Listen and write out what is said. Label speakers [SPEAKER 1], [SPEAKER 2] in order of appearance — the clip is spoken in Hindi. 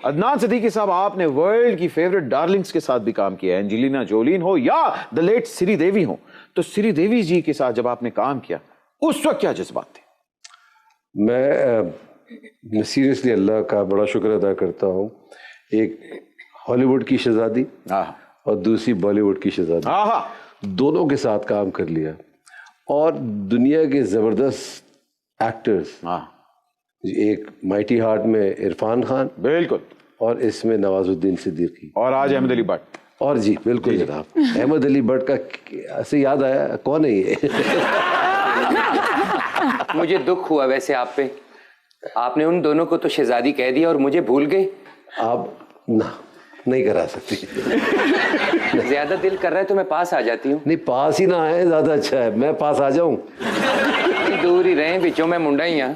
[SPEAKER 1] अदनान सिद्दीकी साहब, आपने वर्ल्ड की फेवरेट डार्लिंग्स के साथ भी काम किया है, एंजेलिना जोलीन हो या द लेट श्री देवी हो। तो श्री देवी जी के साथ जब आपने काम किया उस वक्त क्या जज्बात थे?
[SPEAKER 2] मैं सीरियसली अल्लाह का बड़ा शुक्र अदा करता हूँ, एक हॉलीवुड की शहजादी और दूसरी बॉलीवुड की शहजादी, दोनों के साथ काम कर लिया और दुनिया के ज़बरदस्त एक्टर्स, एक माइटी हार्ट में इरफान खान, बिल्कुल, और इसमें नवाजुद्दीन सिद्दीकी और आज अहमद अली भट्ट। और जी बिल्कुल जनाब, अहमद अली भट्ट का ऐसे याद आया, कौन है ये?
[SPEAKER 3] मुझे दुख हुआ वैसे आप पे, आपने उन दोनों को तो शहजादी कह दिया और मुझे भूल गए।
[SPEAKER 2] आप ना नहीं करा सकती।
[SPEAKER 3] ज्यादा दिल कर रहा है तो मैं पास आ जाती हूँ।
[SPEAKER 2] नहीं, पास ही ना आए ज्यादा अच्छा है, मैं पास आ जाऊं।
[SPEAKER 3] दूर ही रहे, बीचों में मुंडा ही यहाँ।